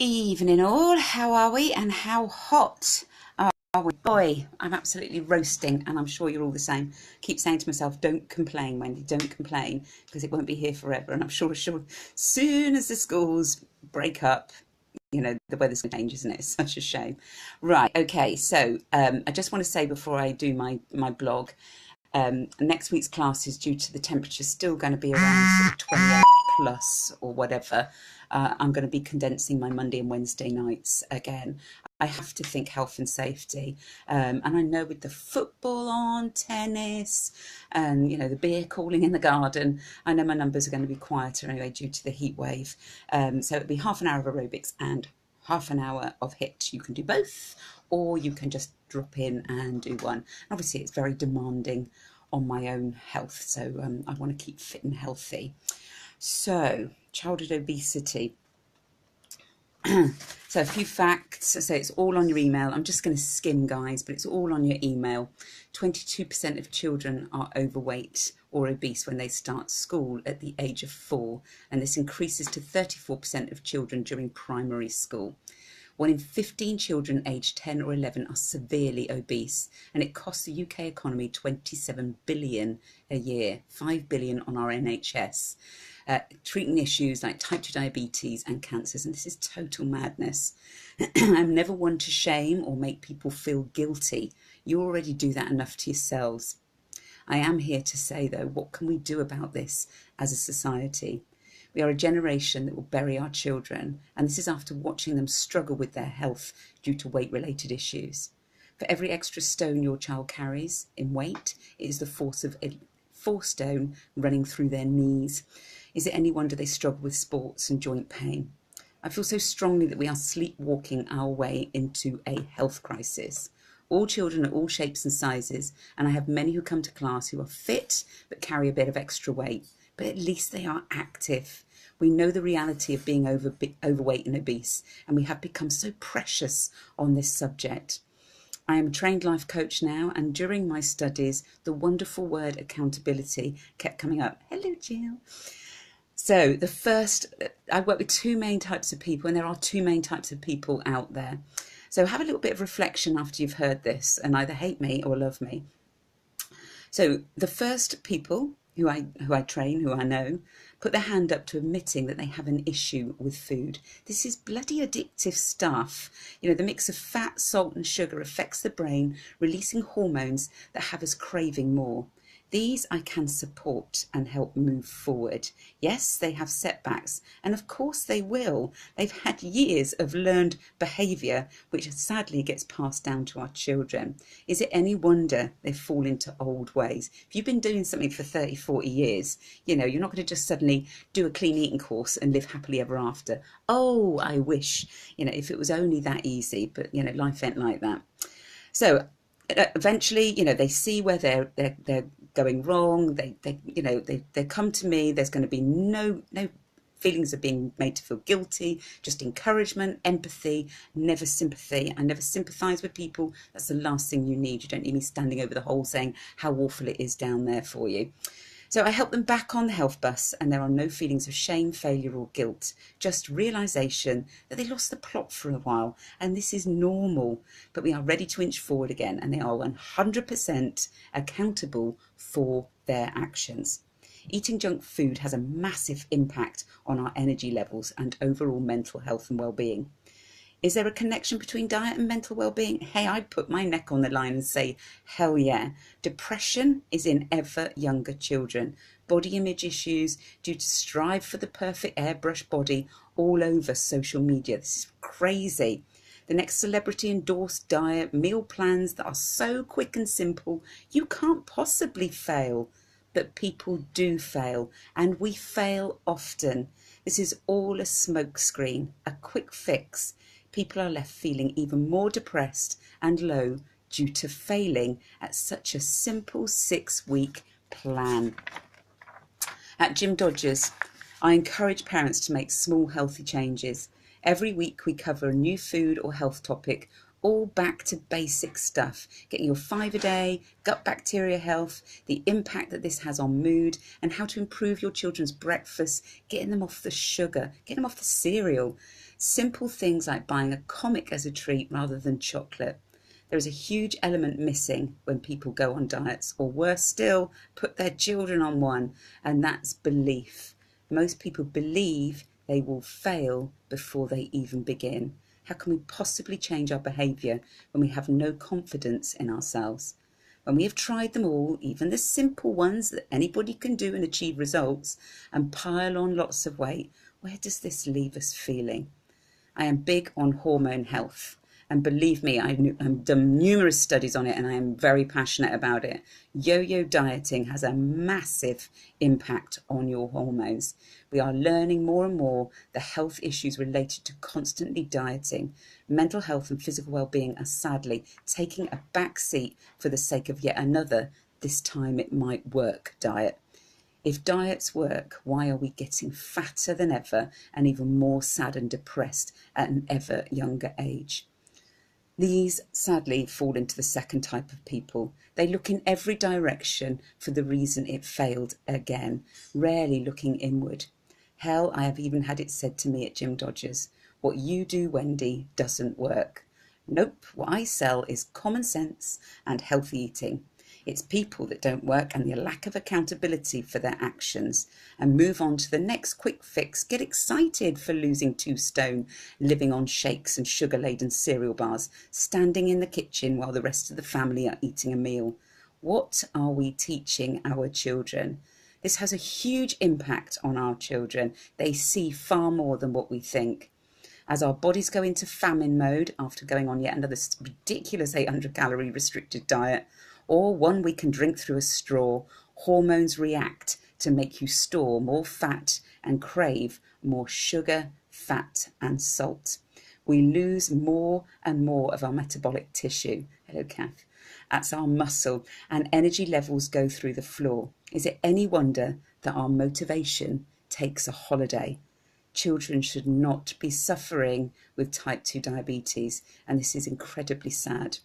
Evening all, how are we and how hot are we? Boy, I'm absolutely roasting and I'm sure you're all the same. Keep saying to myself, don't complain, Wendy, don't complain, because it won't be here forever. And I'm sure soon as the schools break up, the weather's going to change, isn't it? It's such a shame. Right, okay, so I just want to say before I do my blog, next week's class is due to the temperature still going to be around sort of 28 plus or whatever. I'm going to be condensing my Monday and Wednesday nights again. I have to think health and safety. And I know with the football on, tennis, and, the beer calling in the garden, I know my numbers are going to be quieter anyway due to the heat wave. So it'll be half an hour of aerobics and half an hour of HIIT. You can do both, or you can just drop in and do one. Obviously, it's very demanding on my own health, so I want to keep fit and healthy. So, childhood obesity. So a few facts. So it's all on your email. I'm just going to skim, guys, but it's all on your email. 22% of children are overweight or obese when they start school at the age of 4, and this increases to 34% of children during primary school. 1 in 15 children aged 10 or 11 are severely obese, and it costs the UK economy 27 billion a year, 5 billion on our NHS, treating issues like type 2 diabetes and cancers, and this is total madness. I'm never one to shame or make people feel guilty. You already do that enough to yourselves. I am here to say, though, what can we do about this as a society? We are a generation that will bury our children, and this is after watching them struggle with their health due to weight-related issues. For every extra stone your child carries in weight, it is the force of 4 stone running through their knees. Is it any wonder they struggle with sports and joint pain? I feel so strongly that we are sleepwalking our way into a health crisis. All children are all shapes and sizes, and I have many who come to class who are fit but carry a bit of extra weight. But at least they are active. We know the reality of being overweight and obese, and we have become so precious on this subject. I am a trained life coach now, and during my studies, the wonderful word accountability kept coming up. Hello, Jill. So I work with 2 main types of people, and there are 2 main types of people out there. So have a little bit of reflection after you've heard this, and either hate me or love me. So the first people who I train, who I know, put their hand up to admitting that they have an issue with food. This is bloody addictive stuff. The mix of fat, salt and sugar affects the brain, releasing hormones that have us craving more. These I can support and help move forward. Yes, they have setbacks, and of course they will. They've had years of learned behaviour, which sadly gets passed down to our children. Is it any wonder they fall into old ways? If you've been doing something for 30, 40 years, you're not going to just suddenly do a clean eating course and live happily ever after. Oh, I wish, if it was only that easy, but, life ain't like that. So eventually, they see where they're going wrong. They come to me. There's going to be no feelings of being made to feel guilty, just encouragement, empathy, never sympathy. I never sympathise with people. That's the last thing you need. You don't need me standing over the hole saying how awful it is down there for you. So I help them back on the health bus, and there are no feelings of shame, failure or guilt, just realisation that they lost the plot for a while, and this is normal, but we are ready to inch forward again, and they are 100% accountable for their actions. Eating junk food has a massive impact on our energy levels and overall mental health and well-being. Is there a connection between diet and mental well-being? Hey, I'd put my neck on the line and say, hell yeah. Depression is in ever younger children. Body image issues due to strive for the perfect airbrush body all over social media. This is crazy. The next celebrity endorsed diet, meal plans that are so quick and simple, you can't possibly fail. But people do fail, and we fail often. This is all a smokescreen, a quick fix. People are left feeling even more depressed and low due to failing at such a simple 6-week plan. At Gym Dodgers, I encourage parents to make small healthy changes. Every week we cover a new food or health topic, all back to basic stuff, getting your 5 a day, gut bacteria health, the impact that this has on mood, and how to improve your children's breakfast, getting them off the sugar, getting them off the cereal. Simple things like buying a comic as a treat rather than chocolate. There is a huge element missing when people go on diets, or worse still, put their children on one, and that's belief. Most people believe they will fail before they even begin. How can we possibly change our behaviour when we have no confidence in ourselves? When we have tried them all, even the simple ones that anybody can do and achieve results, and pile on lots of weight, where does this leave us feeling? I am big on hormone health. And believe me, I've done numerous studies on it and I am very passionate about it. Yo-yo dieting has a massive impact on your hormones. We are learning more and more the health issues related to constantly dieting. Mental health and physical well-being are sadly taking a back seat for the sake of yet another, this time it might work, diet. If diets work, why are we getting fatter than ever and even more sad and depressed at an ever younger age? These sadly fall into the second type of people. They look in every direction for the reason it failed again, rarely looking inward. Hell, I have even had it said to me at Gym Dodgers, what you do, Wendy, doesn't work. Nope, what I sell is common sense and healthy eating. It's people that don't work and the lack of accountability for their actions, and move on to the next quick fix, get excited for losing 2 stone, living on shakes and sugar-laden cereal bars, standing in the kitchen while the rest of the family are eating a meal. What are we teaching our children? This has a huge impact on our children. They see far more than what we think. As our bodies go into famine mode after going on yet another ridiculous 800-calorie restricted diet, or one we can drink through a straw, hormones react to make you store more fat and crave more sugar, fat and salt. We lose more and more of our metabolic tissue. Hello, Kath. That's our muscle, and energy levels go through the floor. Is it any wonder that our motivation takes a holiday? Children should not be suffering with type 2 diabetes, and this is incredibly sad.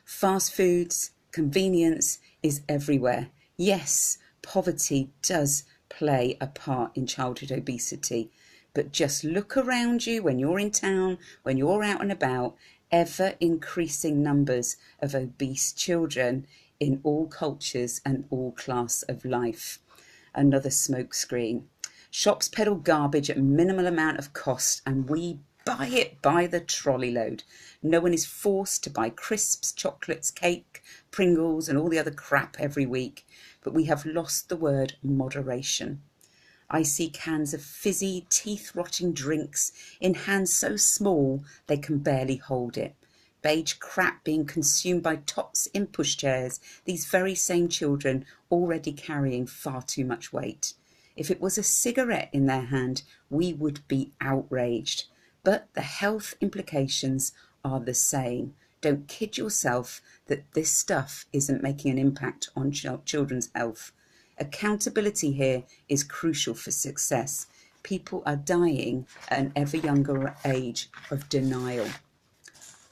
Fast foods, convenience is everywhere. Yes, poverty does play a part in childhood obesity, but just look around you when you're in town, when you're out and about, ever increasing numbers of obese children in all cultures and all class of life. Another smokescreen. Shops peddle garbage at minimal amount of cost and we buy it by the trolley load. No one is forced to buy crisps, chocolates, cake, Pringles and all the other crap every week, but we have lost the word moderation. I see cans of fizzy, teeth-rotting drinks in hands so small they can barely hold it. Beige crap being consumed by tots in pushchairs, these very same children already carrying far too much weight. If it was a cigarette in their hand, we would be outraged. But the health implications are the same. Don't kid yourself that this stuff isn't making an impact on children's health. Accountability here is crucial for success. People are dying at an ever younger age of denial.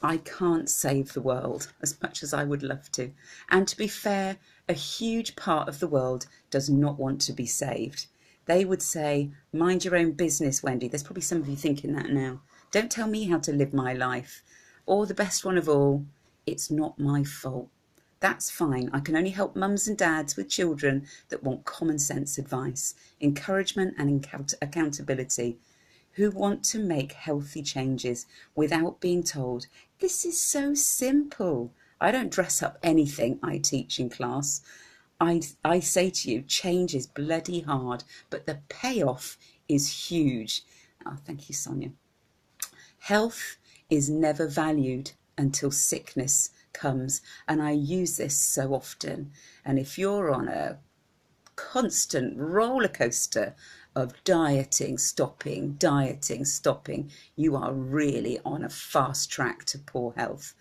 I can't save the world as much as I would love to. And to be fair, a huge part of the world does not want to be saved. They would say, mind your own business, Wendy. There's probably some of you thinking that now. Don't tell me how to live my life. Or the best one of all, it's not my fault. That's fine. I can only help mums and dads with children that want common sense advice, encouragement and accountability, who want to make healthy changes without being told, this is so simple. I don't dress up anything I teach in class. I say to you, change is bloody hard, but the payoff is huge. Oh, thank you, Sonia. Health is never valued until sickness comes, and I use this so often. And if you're on a constant roller coaster of dieting, stopping, you are really on a fast track to poor health.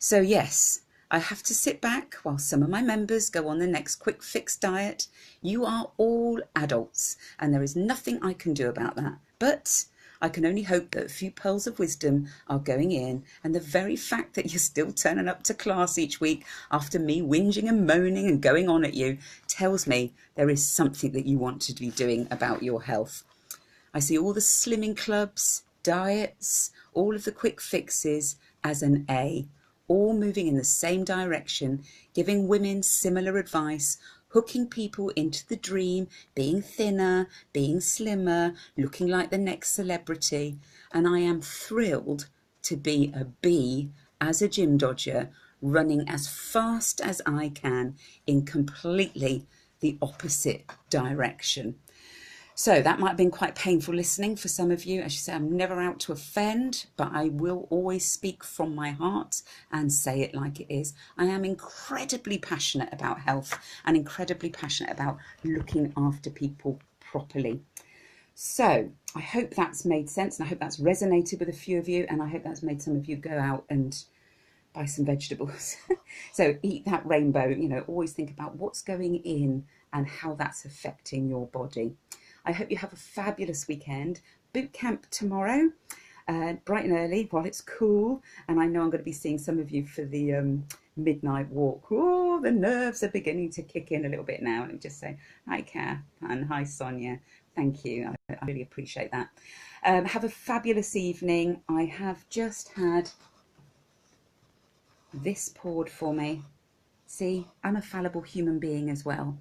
So yes, I have to sit back while some of my members go on the next quick fix diet. You are all adults and there is nothing I can do about that. But I can only hope that a few pearls of wisdom are going in, and the very fact that you're still turning up to class each week after me whinging and moaning and going on at you tells me there is something that you want to be doing about your health. I see all the slimming clubs, diets, all of the quick fixes as an A, all moving in the same direction, giving women similar advice, hooking people into the dream, being thinner, being slimmer, looking like the next celebrity. And I am thrilled to be a B as a gym dodger, running as fast as I can in completely the opposite direction. So that might have been quite painful listening for some of you. As you say, I'm never out to offend, but I will always speak from my heart and say it like it is. I am incredibly passionate about health and incredibly passionate about looking after people properly. So I hope that's made sense, and I hope that's resonated with a few of you, and I hope that's made some of you go out and buy some vegetables. So eat that rainbow, always think about what's going in and how that's affecting your body. I hope you have a fabulous weekend. Boot camp tomorrow, bright and early while it's cool. And I know I'm going to be seeing some of you for the midnight walk. Oh, the nerves are beginning to kick in a little bit now. Let me just say hi, Kat, and hi, Sonia. Thank you. I really appreciate that. Have a fabulous evening. I have just had this poured for me. See, I'm a fallible human being as well.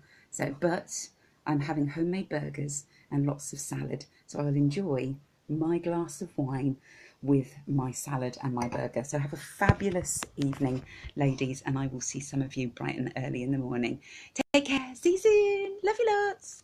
But I'm having homemade burgers and lots of salad. So I'll enjoy my glass of wine with my salad and my burger. So have a fabulous evening, ladies, and I will see some of you bright and early in the morning. Take care. See you soon. Love you lots.